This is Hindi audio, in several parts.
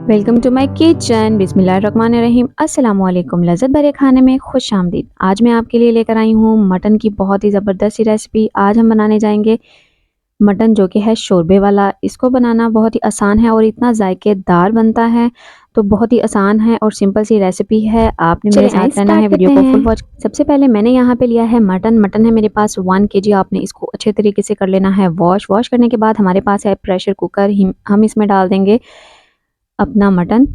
Welcome to my kitchen. बिस्मिल्लाहिर्रहमानिर्रहीम। अस्सलाम वालेकुम। लज़्ज़त भरे खाने में खुश आमदीद। आज मैं आपके लिए लेकर आई हूँ मटन की बहुत ही ज़बरदस्त सी रेसिपी। आज हम बनाने जाएंगे मटन जो कि है शोरबे वाला। इसको बनाना बहुत ही आसान है और इतना जायकेदार बनता है, तो बहुत ही आसान है और सिंपल सी रेसिपी है। आपने मेरे साथ रहना है, वीडियो को फुल वॉच। सबसे पहले मैंने यहाँ पे लिया है मटन है मेरे पास 1 केजी। आपने इसको अच्छे तरीके से कर लेना है वॉश करने के बाद हमारे पास है प्रेशर कुकर। हम इसमें डाल देंगे अपना मटन।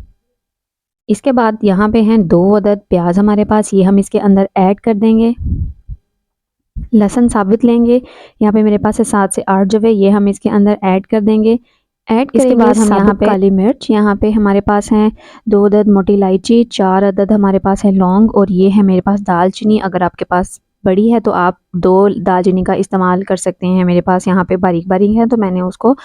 इसके बाद यहाँ पे हैं 2 अदद प्याज हमारे पास, ये हम इसके अंदर ऐड कर देंगे। लहसुन साबित लेंगे, यहाँ पे मेरे पास है 7 से 8 जवे, ये हम इसके अंदर ऐड कर देंगे। इसके बाद हम यहाँ पे काली मिर्च, यहाँ पे हमारे पास हैं 2 अदद मोटी इलायची, 4 अदद हमारे पास है लौंग और ये है मेरे पास दालचीनी। अगर आपके पास बड़ी है तो आप 2 दालचीनी का इस्तेमाल कर सकते हैं। मेरे पास यहाँ पे बारीक बारीक है तो मैंने उसको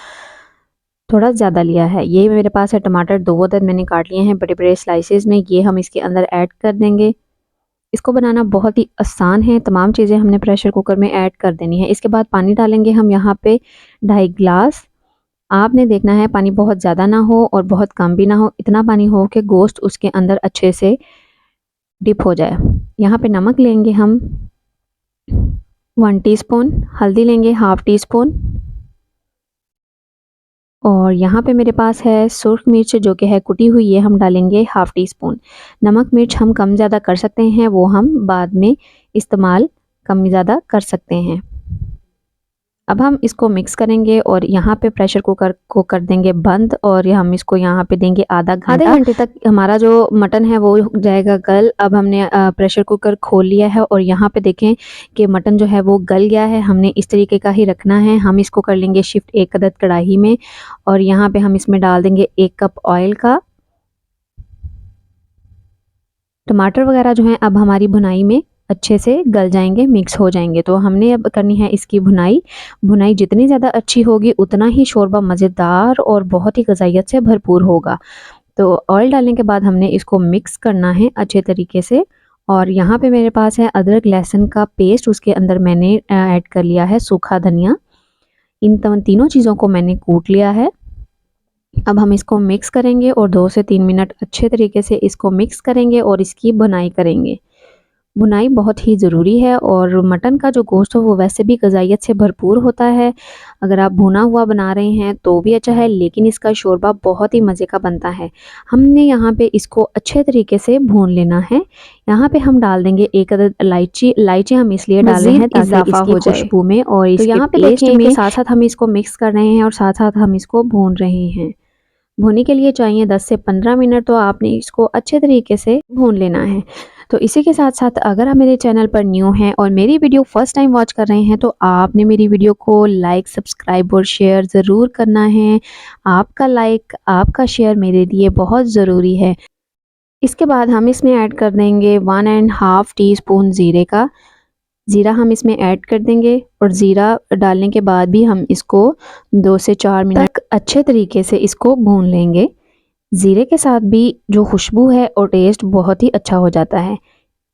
थोड़ा ज़्यादा लिया है। ये मेरे पास है टमाटर 2 अदद मैंने काट लिए हैं बड़े बड़े स्लाइसेस में, ये हम इसके अंदर ऐड कर देंगे। इसको बनाना बहुत ही आसान है, तमाम चीज़ें हमने प्रेशर कुकर में ऐड कर देनी है। इसके बाद पानी डालेंगे हम यहाँ पे 2.5 गिलास। आपने देखना है पानी बहुत ज़्यादा ना हो और बहुत कम भी ना हो, इतना पानी हो कि गोश्त उसके अंदर अच्छे से डिप हो जाए। यहाँ पे नमक लेंगे हम 1 टीस्पून, हल्दी लेंगे 1/2 टीस्पून और यहाँ पे मेरे पास है सुर्ख मिर्च जो कि है कुटी हुई, ये हम डालेंगे 1/2 टीस्पून। नमक मिर्च हम कम ज़्यादा कर सकते हैं, वो हम बाद में इस्तेमाल कम ज़्यादा कर सकते हैं। अब हम इसको मिक्स करेंगे और यहाँ पे प्रेशर कुकर को कर देंगे बंद और हम इसको यहाँ पे देंगे आधे घंटे तक। हमारा जो मटन है वो जाएगा गल। अब हमने प्रेशर कुकर खोल लिया है और यहाँ पे देखें कि मटन जो है वो गल गया है। हमने इस तरीके का ही रखना है। हम इसको कर लेंगे शिफ्ट एक अदद कढ़ाई में और यहाँ पे हम इसमें डाल देंगे 1 कप ऑयल का। टमाटर वगैरह जो हैं अब हमारी भुनाई में अच्छे से गल जाएंगे, मिक्स हो जाएंगे। तो हमने अब करनी है इसकी भुनाई जितनी ज़्यादा अच्छी होगी उतना ही शोरबा मज़ेदार और बहुत ही ग़ज़ाइयत से भरपूर होगा। तो ऑयल डालने के बाद हमने इसको मिक्स करना है अच्छे तरीके से। और यहाँ पे मेरे पास है अदरक लहसुन का पेस्ट, उसके अंदर मैंने ऐड कर लिया है सूखा धनिया। इन तीनों चीज़ों को मैंने कूट लिया है। अब हम इसको मिक्स करेंगे और 2 से 3 मिनट अच्छे तरीके से इसको मिक्स करेंगे और इसकी भुनाई करेंगे। भुनाई बहुत ही ज़रूरी है और मटन का जो गोश्त हो वो वैसे भी ग़ज़ाइयत से भरपूर होता है। अगर आप भुना हुआ बना रहे हैं तो भी अच्छा है, लेकिन इसका शोरबा बहुत ही मज़े का बनता है। हमने यहाँ पे इसको अच्छे तरीके से भून लेना है। यहाँ पे हम डाल देंगे 1 अदद इलायची हम इसलिए डाल रहे हैं ताकि इजाफा हो जाए खुशबू में और इसके यहाँ पे देखिए कि साथ साथ हम इसको मिक्स कर रहे हैं और साथ साथ हम इसको भून रहे हैं। भुनने के लिए चाहिए 10 से 15 मिनट, तो आपने इसको अच्छे तरीके से भून लेना है। तो इसी के साथ साथ अगर आप मेरे चैनल पर न्यू हैं और मेरी वीडियो फर्स्ट टाइम वॉच कर रहे हैं तो आपने मेरी वीडियो को लाइक, सब्सक्राइब और शेयर ज़रूर करना है। आपका लाइक, आपका शेयर मेरे लिए बहुत ज़रूरी है। इसके बाद हम इसमें ऐड कर देंगे 1.5 टीस्पून ज़ीरा हम इसमें ऐड कर देंगे और ज़ीरा डालने के बाद भी हम इसको 2 से 4 मिनट तक अच्छे तरीके से इसको भून लेंगे। ज़ीरे के साथ भी जो खुशबू है और टेस्ट बहुत ही अच्छा हो जाता है।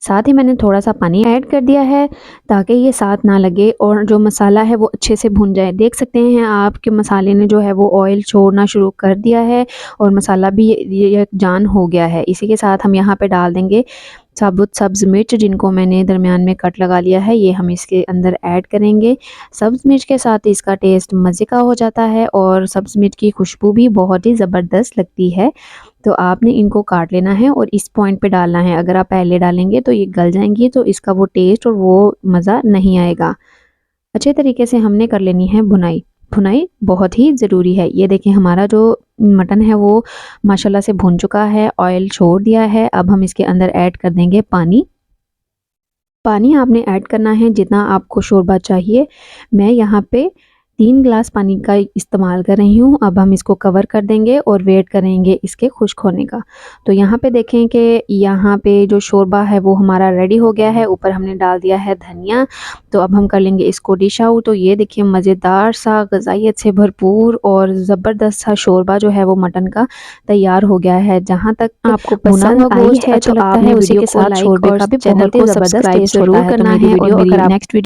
साथ ही मैंने थोड़ा सा पानी ऐड कर दिया है ताकि ये साथ ना लगे और जो मसाला है वो अच्छे से भुन जाए। देख सकते हैं आप कि मसाले ने जो है वो ऑयल छोड़ना शुरू कर दिया है और मसाला भी ये जान हो गया है। इसी के साथ हम यहाँ पे डाल देंगे साबुत सब्ज़ मिर्च, जिनको मैंने दरमियान में कट लगा लिया है, ये हम इसके अंदर ऐड करेंगे। सब्ज़ मिर्च के साथ इसका टेस्ट मज़े का हो जाता है और सब्ज़ मिर्च की खुशबू भी बहुत ही ज़बरदस्त लगती है। तो आपने इनको काट लेना है और इस पॉइंट पे डालना है। अगर आप पहले डालेंगे तो ये गल जाएंगी तो इसका वो टेस्ट और वो मज़ा नहीं आएगा। अच्छे तरीके से हमने कर लेनी है भुनाई बहुत ही ज़रूरी है। ये देखें हमारा जो मटन है वो माशाल्लाह से भुन चुका है, ऑयल छोड़ दिया है। अब हम इसके अंदर ऐड कर देंगे पानी आपने ऐड करना है जितना आपको शोरबा चाहिए। मैं यहाँ पे 3 गिलास पानी का इस्तेमाल कर रही हूँ। अब हम इसको कवर कर देंगे और वेट करेंगे इसके खुश्क होने का। तो यहाँ पे देखें कि यहाँ पे जो शोरबा है वो हमारा रेडी हो गया है। ऊपर हमने डाल दिया है धनिया। तो अब हम कर लेंगे इसको डिश आउट। तो ये देखिए मज़ेदार सा, ग़ज़ाइयत से भरपूर और ज़बरदस्त सा शोरबा जो है वो मटन का तैयार हो गया है। जहाँ तक आपको पसंद आई है तो आपने उसी के साथ शोरबे का भी चैनल को सब्सक्राइब ज़रूर करना है और मेरी नेक्स्ट